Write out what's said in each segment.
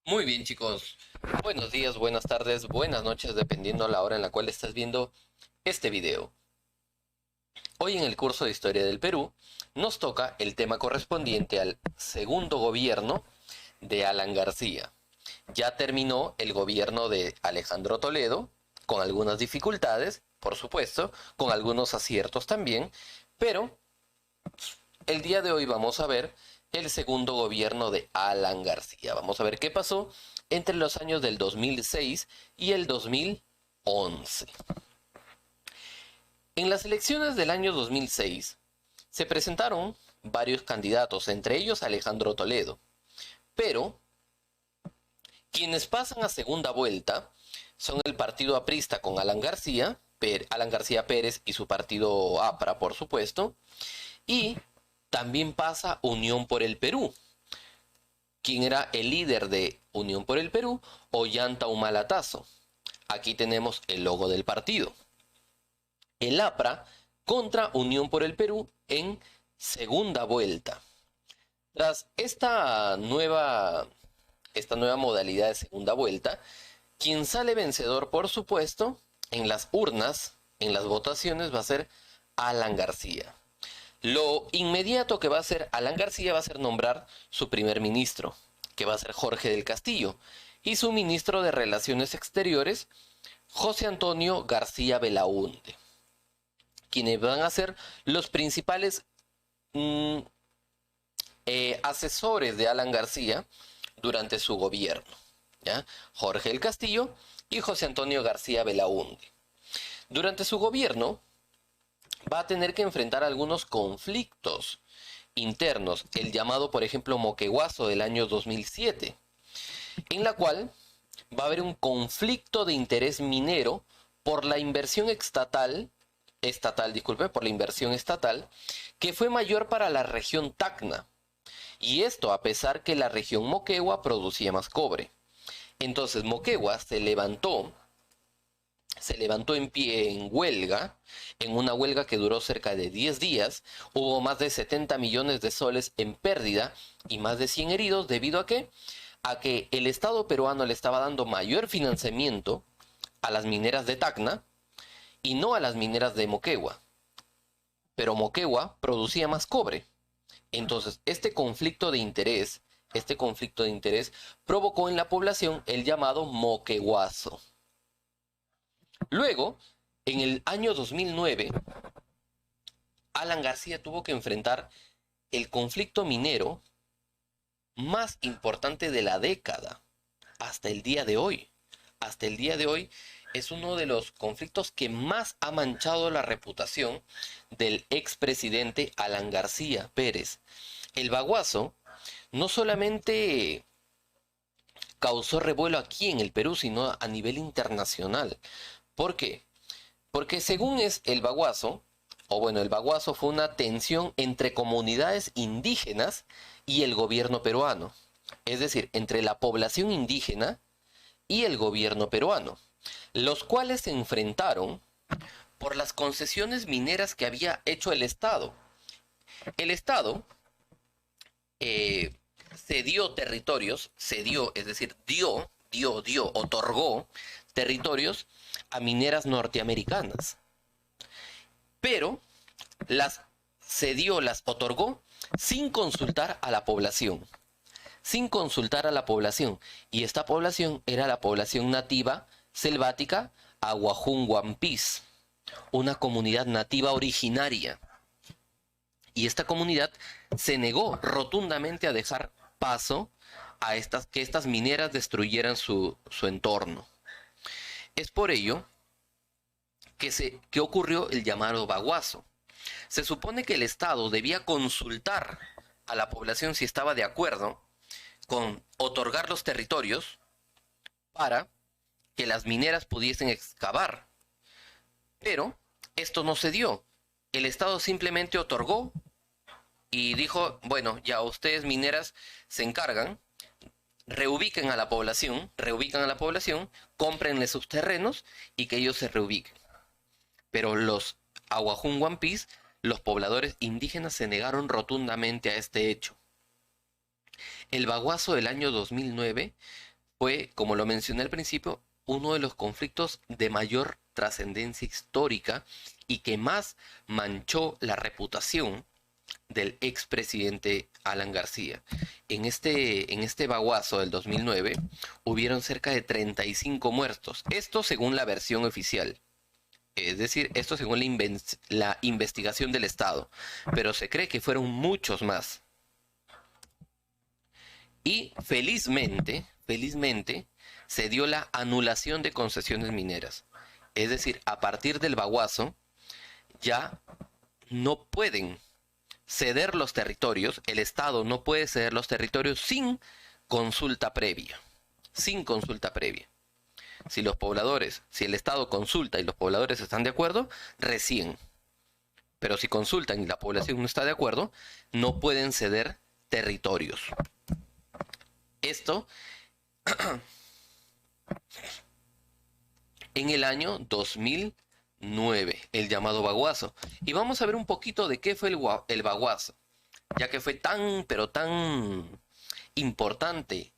Muy bien, chicos. Buenos días, buenas tardes, buenas noches, dependiendo la hora en la cual estás viendo este video. Hoy en el curso de Historia del Perú nos toca el tema correspondiente al segundo gobierno de Alan García. Ya terminó el gobierno de Alejandro Toledo, con algunas dificultades, por supuesto, con algunos aciertos también, pero el día de hoy vamos a ver el segundo gobierno de Alan García. Vamos a ver qué pasó entre los años del 2006 y el 2011. En las elecciones del año 2006 se presentaron varios candidatos, entre ellos Alejandro Toledo, pero quienes pasan a segunda vuelta son el partido aprista con Alan García Pérez y su partido APRA, por supuesto, y también pasa Unión por el Perú. ¿Quién era el líder de Unión por el Perú? Ollanta Humala Tazo. Aquí tenemos el logo del partido. El APRA contra Unión por el Perú en segunda vuelta. Tras esta nueva modalidad de segunda vuelta, quien sale vencedor, por supuesto, en las urnas, en las votaciones, va a ser Alan García. Lo inmediato que va a hacer Alan García va a ser nombrar su primer ministro, que va a ser Jorge del Castillo, y su ministro de Relaciones Exteriores, José Antonio García Belaúnde, quienes van a ser los principales mm, asesores de Alan García durante su gobierno, ¿ya? Jorge del Castillo y José Antonio García Belaúnde. Durante su gobierno va a tener que enfrentar algunos conflictos internos, el llamado, por ejemplo, Moquegüazo del año 2007, en la cual va a haber un conflicto de interés minero por la inversión por la inversión estatal, que fue mayor para la región Tacna, y esto a pesar que la región Moquegua producía más cobre. Entonces Moquegua se levantó en pie en huelga, en una huelga que duró cerca de 10 días, hubo más de 70 millones de soles en pérdida y más de 100 heridos debido a que el Estado peruano le estaba dando mayor financiamiento a las mineras de Tacna y no a las mineras de Moquegua. Pero Moquegua producía más cobre. Entonces, este conflicto de interés provocó en la población el llamado moqueguazo. Luego, en el año 2009, Alan García tuvo que enfrentar el conflicto minero más importante de la década hasta el día de hoy. Hasta el día de hoy es uno de los conflictos que más ha manchado la reputación del expresidente Alan García Pérez. El baguazo no solamente causó revuelo aquí en el Perú, sino a nivel internacional. ¿Por qué? Porque según es el baguazo, o bueno, el baguazo fue una tensión entre comunidades indígenas y el gobierno peruano. Es decir, entre la población indígena y el gobierno peruano, los cuales se enfrentaron por las concesiones mineras que había hecho el Estado. El Estado eh, cedió territorios, es decir, otorgó territorios a mineras norteamericanas, pero las las otorgó sin consultar a la población, y esta población era la población nativa selvática Aguajún Guampís, una comunidad nativa originaria. Y esta comunidad se negó rotundamente a dejar paso a que estas mineras destruyeran su entorno. Es por ello que ocurrió el llamado baguazo. Se supone que el Estado debía consultar a la población si estaba de acuerdo con otorgar los territorios para que las mineras pudiesen excavar. Pero esto no se dio. El Estado simplemente otorgó y dijo, bueno, ya ustedes mineras se encargan, reubican a la población, cómprenle sus terrenos y que ellos se reubiquen. Pero los Aguajún Guampís, los pobladores indígenas, se negaron rotundamente a este hecho. El baguazo del año 2009 fue, como lo mencioné al principio, uno de los conflictos de mayor trascendencia histórica y que más manchó la reputación del expresidente Alan García. En este baguazo del 2009 hubieron cerca de 35 muertos. Esto según la versión oficial. Es decir, esto según la investigación del Estado. Pero se cree que fueron muchos más. Y felizmente, se dio la anulación de concesiones mineras. Es decir, a partir del baguazo ya no pueden ceder los territorios, el Estado no puede ceder los territorios sin consulta previa. Sin consulta previa. Si el Estado consulta y los pobladores están de acuerdo, recién. Pero si consultan y la población no está de acuerdo, no pueden ceder territorios. Esto en el año 2009, el llamado baguazo. Y vamos a ver un poquito de qué fue el baguazo, ya que fue tan, pero tan importante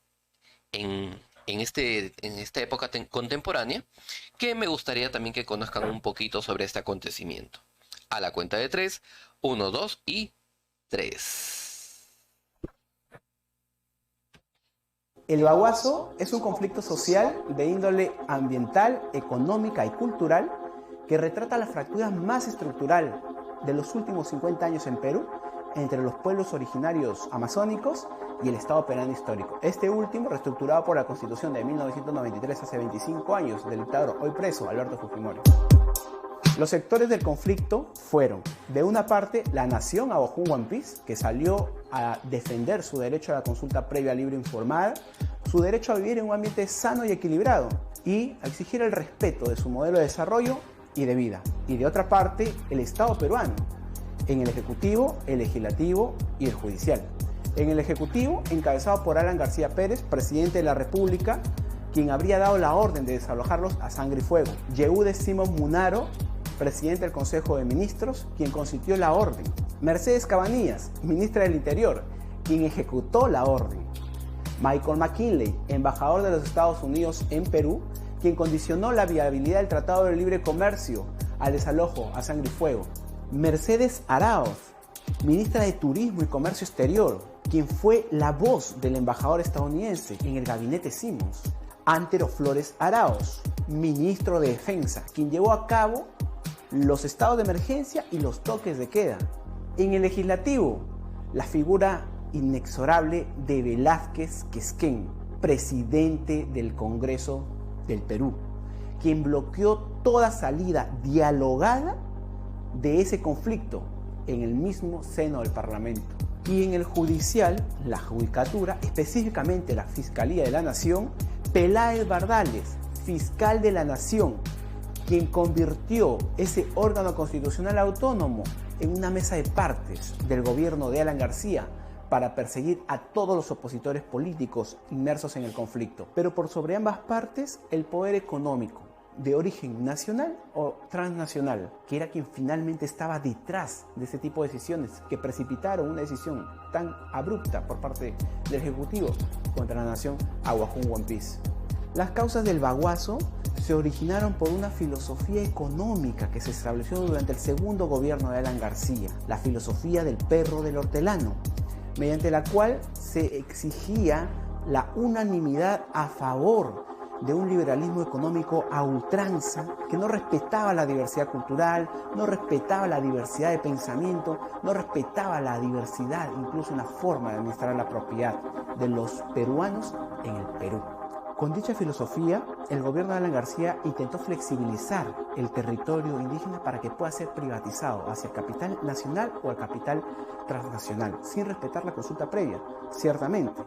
en esta época contemporánea, que me gustaría también que conozcan un poquito sobre este acontecimiento. A la cuenta de 3, 1, 2 y 3. El baguazo es un conflicto social de índole ambiental, económica y cultural que retrata la fractura más estructural de los últimos 50 años en Perú entre los pueblos originarios amazónicos y el Estado peruano histórico. Este último reestructurado por la Constitución de 1993, hace 25 años, del dictador hoy preso Alberto Fujimori. Los sectores del conflicto fueron, de una parte, la nación Aguajún Huampis, que salió a defender su derecho a la consulta previa, libre e informada, su derecho a vivir en un ambiente sano y equilibrado, y a exigir el respeto de su modelo de desarrollo y de vida. Y de otra parte, el Estado peruano, en el Ejecutivo, el Legislativo y el Judicial. En el Ejecutivo, encabezado por Alan García Pérez, presidente de la República, quien habría dado la orden de desalojarlos a sangre y fuego. Yehude Simón Munaro, presidente del Consejo de Ministros, quien consintió la orden. Mercedes Cabanillas, ministra del Interior, quien ejecutó la orden. Michael McKinley, embajador de los Estados Unidos en Perú, quien condicionó la viabilidad del Tratado de Libre Comercio al desalojo a sangre y fuego. Mercedes Araoz, ministra de Turismo y Comercio Exterior, quien fue la voz del embajador estadounidense en el gabinete Simmons. Antero Flores Araoz, ministro de Defensa, quien llevó a cabo los estados de emergencia y los toques de queda. En el Legislativo, la figura inexorable de Velázquez Quisquén, presidente del Congreso del Perú, quien bloqueó toda salida dialogada de ese conflicto en el mismo seno del Parlamento. Y en el Judicial, la Judicatura, específicamente la Fiscalía de la Nación, Peláez Bardales, fiscal de la Nación, quien convirtió ese órgano constitucional autónomo en una mesa de partes del gobierno de Alan García para perseguir a todos los opositores políticos inmersos en el conflicto. Pero por sobre ambas partes, el poder económico, de origen nacional o transnacional, que era quien finalmente estaba detrás de ese tipo de decisiones que precipitaron una decisión tan abrupta por parte del Ejecutivo contra la nación Aguajún Huampis. Las causas del baguazo se originaron por una filosofía económica que se estableció durante el segundo gobierno de Alan García, la filosofía del perro del hortelano, mediante la cual se exigía la unanimidad a favor de un liberalismo económico a ultranza que no respetaba la diversidad cultural, no respetaba la diversidad de pensamiento, no respetaba la diversidad, incluso una forma de administrar la propiedad de los peruanos en el Perú. Con dicha filosofía, el gobierno de Alan García intentó flexibilizar el territorio indígena para que pueda ser privatizado hacia el capital nacional o el capital transnacional, sin respetar la consulta previa, ciertamente.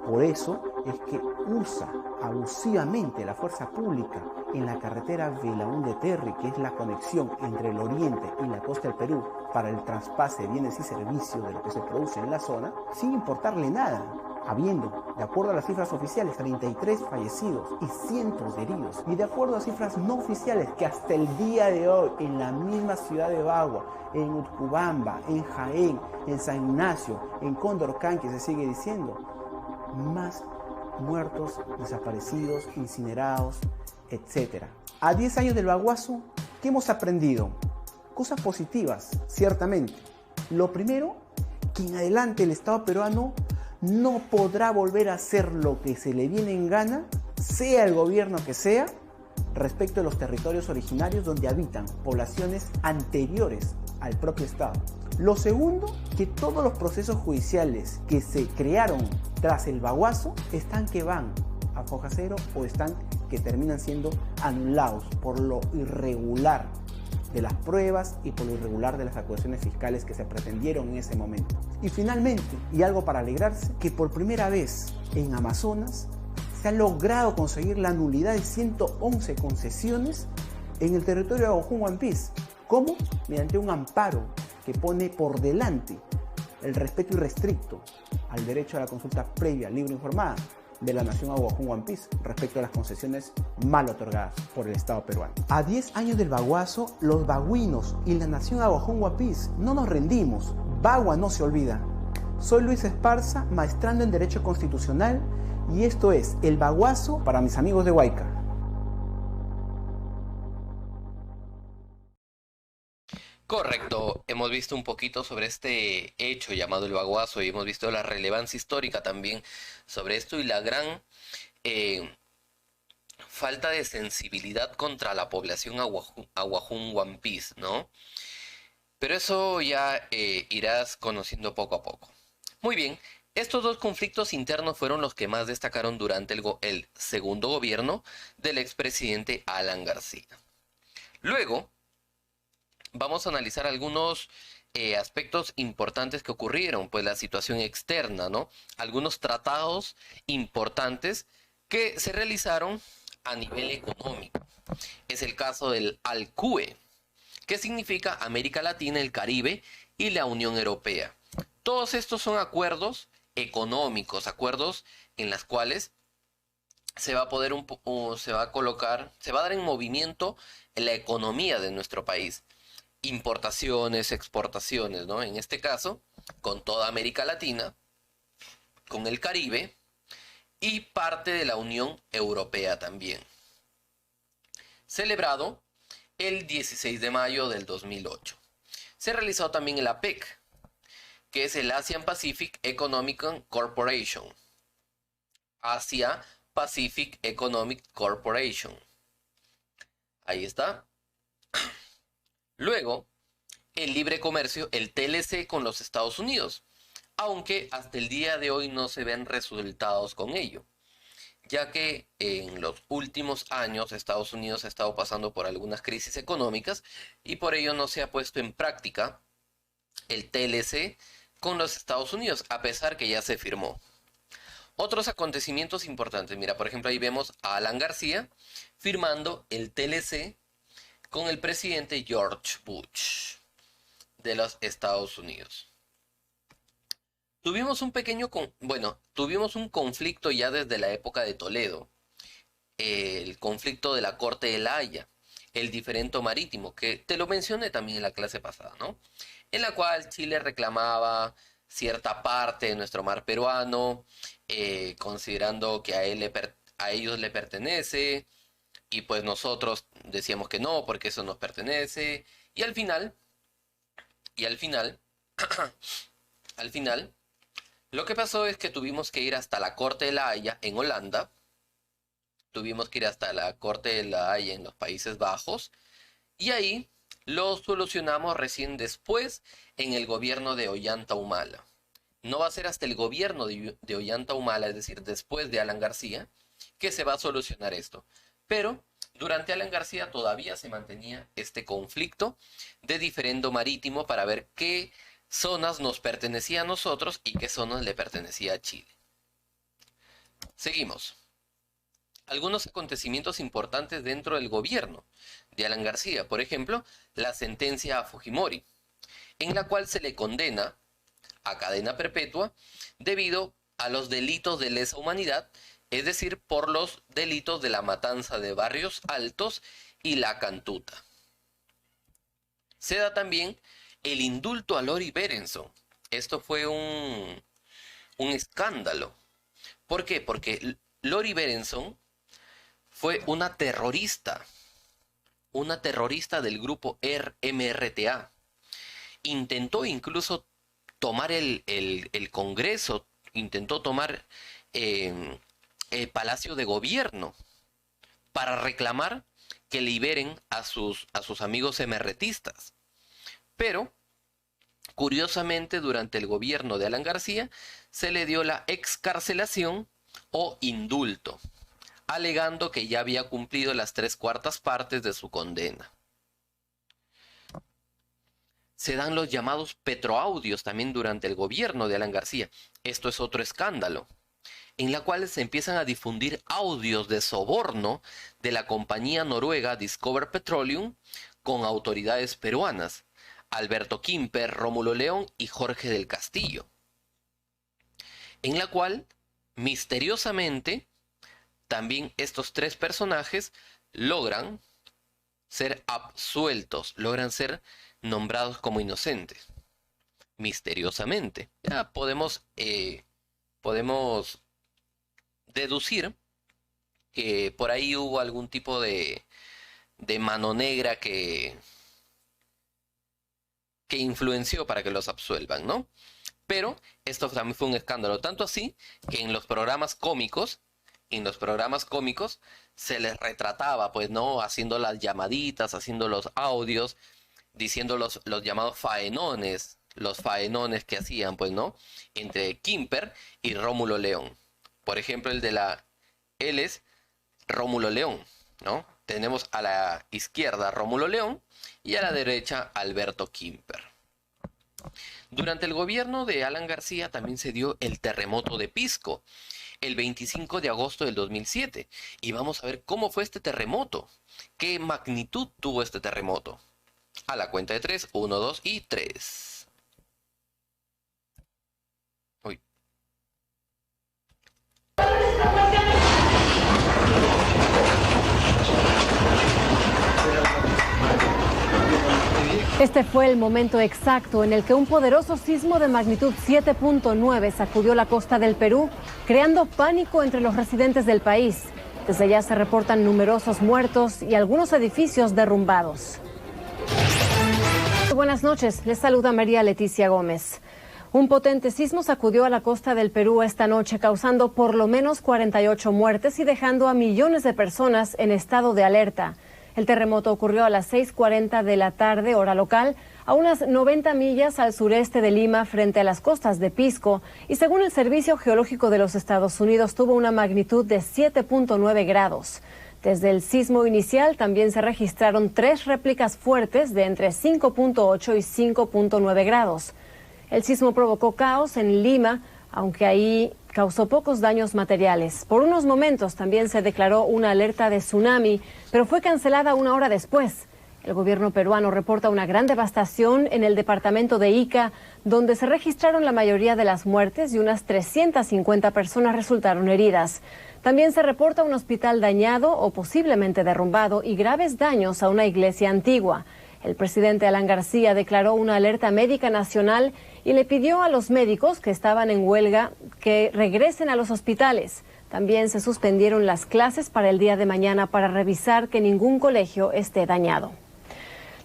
Por eso es que usa abusivamente la fuerza pública en la carretera Belaúnde-Terry, que es la conexión entre el oriente y la costa del Perú para el traspase de bienes y servicios de lo que se produce en la zona, sin importarle nada, habiendo, de acuerdo a las cifras oficiales, 33 fallecidos y cientos de heridos, y de acuerdo a cifras no oficiales que hasta el día de hoy en la misma ciudad de Bagua, en Utcubamba, en Jaén, en San Ignacio, en Condorcán, que se sigue diciendo, más muertos, desaparecidos, incinerados, etc. A 10 años del Baguazo, ¿qué hemos aprendido? Cosas positivas, ciertamente. Lo primero, que en adelante el Estado peruano no podrá volver a hacer lo que se le viene en gana, sea el gobierno que sea, respecto de los territorios originarios donde habitan poblaciones anteriores al propio Estado. Lo segundo, que todos los procesos judiciales que se crearon tras el Baguazo están que van a foja cero o están que terminan siendo anulados por lo irregular de las pruebas y por lo irregular de las acusaciones fiscales que se pretendieron en ese momento. Y finalmente, y algo para alegrarse, que por primera vez en Amazonas se ha logrado conseguir la nulidad de 111 concesiones en el territorio de Aguajún Huampis. ¿Cómo? Mediante un amparo que pone por delante el respeto irrestricto al derecho a la consulta previa, libre e informada de la nación Aguajún Huampis respecto a las concesiones mal otorgadas por el Estado peruano. A 10 años del Baguazo, los baguinos y la nación Aguajún Huampis no nos rendimos. Bagua no se olvida. Soy Luis Esparza, maestrando en Derecho Constitucional, y esto es El Baguazo para mis amigos de Huayca. Correcto, hemos visto un poquito sobre este hecho llamado el Baguazo y hemos visto la relevancia histórica también sobre esto y la gran eh, falta de sensibilidad contra la población Aguajún Huampis, ¿no? Pero eso ya irás conociendo poco a poco. Muy bien, estos dos conflictos internos fueron los que más destacaron durante el segundo gobierno del expresidente Alan García. Luego, vamos a analizar algunos aspectos importantes que ocurrieron, pues la situación externa, ¿no? Algunos tratados importantes que se realizaron a nivel económico. Es el caso del ALCUE, que significa América Latina, el Caribe y la Unión Europea. Todos estos son acuerdos económicos, acuerdos en los cuales se va a poder se va a colocar, se va a dar en movimiento la economía de nuestro país. Importaciones, exportaciones, ¿no? En este caso, con toda América Latina, con el Caribe y parte de la Unión Europea también. Celebrado el 16 de mayo del 2008. Se realizó también el APEC, que es el Asian Pacific Economic Corporation. Asia Pacific Economic Corporation. Ahí está. Luego, el libre comercio, el TLC con los Estados Unidos, aunque hasta el día de hoy no se ven resultados con ello, ya que en los últimos años Estados Unidos ha estado pasando por algunas crisis económicas y por ello no se ha puesto en práctica el TLC con los Estados Unidos, a pesar que ya se firmó. Otros acontecimientos importantes, mira, por ejemplo, ahí vemos a Alan García firmando el TLC con el presidente George Bush de los Estados Unidos. Tuvimos un conflicto ya desde la época de Toledo, el conflicto de la Corte de La Haya, el diferendo marítimo, que te lo mencioné también en la clase pasada, ¿no? En la cual Chile reclamaba cierta parte de nuestro mar peruano, considerando que a ellos le pertenece, y pues nosotros decíamos que no, porque eso nos pertenece, y al final, al final, lo que pasó es que tuvimos que ir hasta la Corte de La Haya en Holanda, tuvimos que ir hasta la Corte de La Haya en los Países Bajos, y ahí lo solucionamos recién después en el gobierno de Ollanta Humala. No va a ser hasta el gobierno de Ollanta Humala, es decir, después de Alan García, que se va a solucionar esto. Pero durante Alan García todavía se mantenía este conflicto de diferendo marítimo para ver qué zonas nos pertenecía a nosotros y qué zonas le pertenecía a Chile. Seguimos. Algunos acontecimientos importantes dentro del gobierno de Alan García. Por ejemplo, la sentencia a Fujimori, en la cual se le condena a cadena perpetua debido a los delitos de lesa humanidad, es decir, por los delitos de la matanza de Barrios Altos y la Cantuta. Se da también el indulto a Lori Berenson. Esto fue un escándalo. ¿Por qué? Porque Lori Berenson fue una terrorista del grupo MRTA. Intentó incluso tomar el Congreso, intentó tomar el Palacio de Gobierno para reclamar que liberen a sus amigos emerretistas. Pero, curiosamente, durante el gobierno de Alan García, se le dio la excarcelación o indulto, alegando que ya había cumplido las 3/4 partes de su condena. Se dan los llamados petroaudios también durante el gobierno de Alan García. Esto es otro escándalo, en la cual se empiezan a difundir audios de soborno de la compañía noruega Discover Petroleum con autoridades peruanas, Alberto Quimper, Rómulo León y Jorge del Castillo, en la cual, misteriosamente, también estos 3 personajes logran ser absueltos, logran ser nombrados como inocentes. Misteriosamente. Ya podemos deducir que por ahí hubo algún tipo de mano negra que influenció para que los absuelvan, ¿no? Pero esto también fue un escándalo, tanto así que en los programas cómicos se les retrataba, pues, ¿no? Haciendo las llamaditas, haciendo los audios, diciendo los llamados faenones, los faenones que hacían, pues, ¿no? Entre Quimper y Rómulo León. Por ejemplo, él es Rómulo León, ¿no? Tenemos a la izquierda Rómulo León y a la derecha Alberto Quimper. Durante el gobierno de Alan García también se dio el terremoto de Pisco, el 25 de agosto del 2007. Y vamos a ver cómo fue este terremoto, qué magnitud tuvo este terremoto. A la cuenta de 3, 1, 2 y 3. Uy. Este fue el momento exacto en el que un poderoso sismo de magnitud 7.9 sacudió la costa del Perú, creando pánico entre los residentes del país. Desde allá se reportan numerosos muertos y algunos edificios derrumbados. Buenas noches, les saluda María Leticia Gómez. Un potente sismo sacudió a la costa del Perú esta noche, causando por lo menos 48 muertes y dejando a millones de personas en estado de alerta. El terremoto ocurrió a las 6:40 de la tarde, hora local, a unas 90 millas al sureste de Lima, frente a las costas de Pisco, y según el Servicio Geológico de los Estados Unidos, tuvo una magnitud de 7.9 grados. Desde el sismo inicial también se registraron 3 réplicas fuertes de entre 5.8 y 5.9 grados. El sismo provocó caos en Lima, aunque ahí causó pocos daños materiales. Por unos momentos también se declaró una alerta de tsunami, pero fue cancelada una hora después. El gobierno peruano reporta una gran devastación en el departamento de Ica, donde se registraron la mayoría de las muertes y unas 350 personas resultaron heridas. También se reporta un hospital dañado o posiblemente derrumbado y graves daños a una iglesia antigua. El presidente Alan García declaró una alerta médica nacional y le pidió a los médicos que estaban en huelga que regresen a los hospitales. También se suspendieron las clases para el día de mañana para revisar que ningún colegio esté dañado.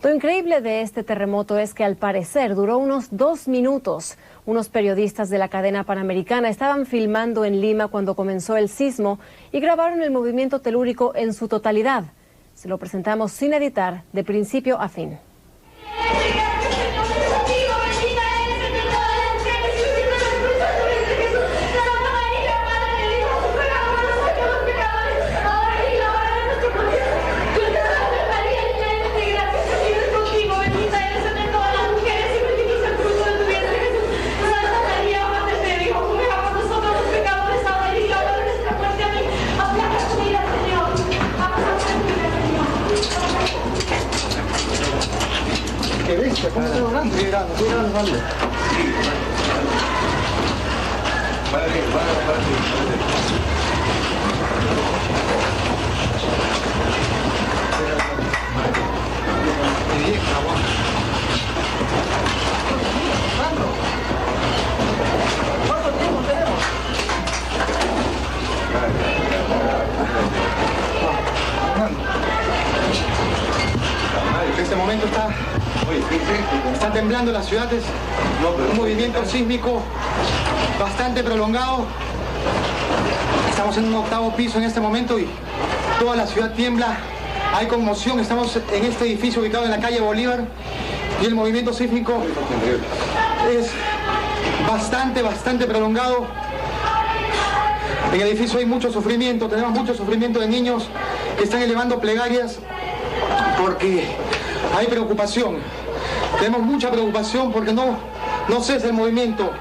Lo increíble de este terremoto es que al parecer duró unos 2 minutos. Unos periodistas de la cadena Panamericana estaban filmando en Lima cuando comenzó el sismo y grabaron el movimiento telúrico en su totalidad. Se lo presentamos sin editar, de principio a fin. ¿Cuánto tiempo tenemos? temblando la ciudad, es un movimiento sísmico bastante prolongado. Estamos en un 8º piso en este momento y toda la ciudad tiembla, hay conmoción. Estamos en este edificio ubicado en la calle Bolívar y el movimiento sísmico es bastante prolongado. En el edificio hay mucho sufrimiento, tenemos mucho sufrimiento de niños que están elevando plegarias porque hay preocupación. Tenemos mucha preocupación porque no cesa el movimiento.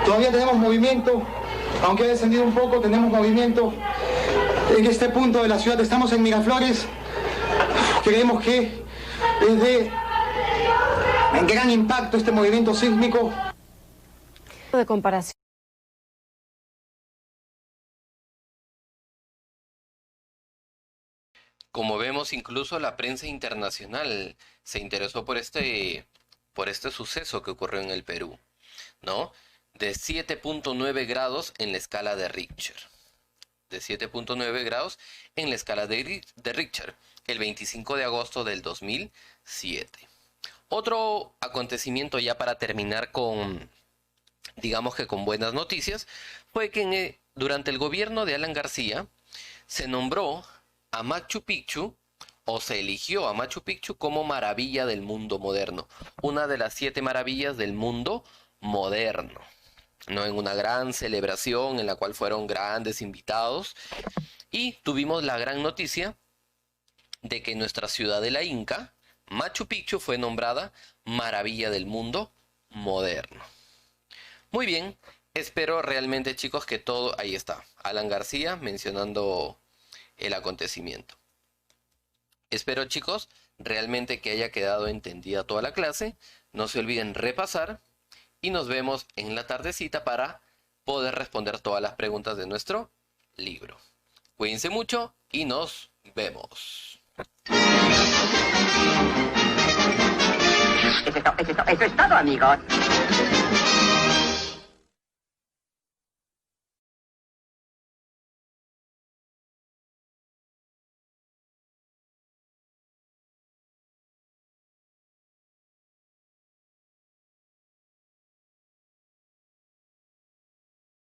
Todavía tenemos movimiento, aunque ha descendido un poco, tenemos movimiento en este punto de la ciudad. Estamos en Miraflores. Creemos que es de gran impacto este movimiento sísmico. De comparación. Como vemos, incluso la prensa internacional se interesó por este suceso que ocurrió en el Perú, ¿no? De 7.9 grados en la escala de Richter. De 7.9 grados en la escala de Richter, el 25 de agosto del 2007. Otro acontecimiento, ya para terminar con, digamos que con buenas noticias, fue que durante el gobierno de Alan García se nombró a Machu Picchu, o se eligió a Machu Picchu como maravilla del mundo moderno, una de las 7 maravillas del mundo moderno, ¿no? En una gran celebración en la cual fueron grandes invitados, y tuvimos la gran noticia de que nuestra ciudadela inca, Machu Picchu, fue nombrada maravilla del mundo moderno. Muy bien, espero realmente, chicos, que todo... Ahí está, Alan García mencionando el acontecimiento. Espero, chicos, realmente que haya quedado entendida toda la clase. No se olviden repasar y nos vemos en la tardecita para poder responder todas las preguntas de nuestro libro. Cuídense mucho y nos vemos. Eso es todo, amigos.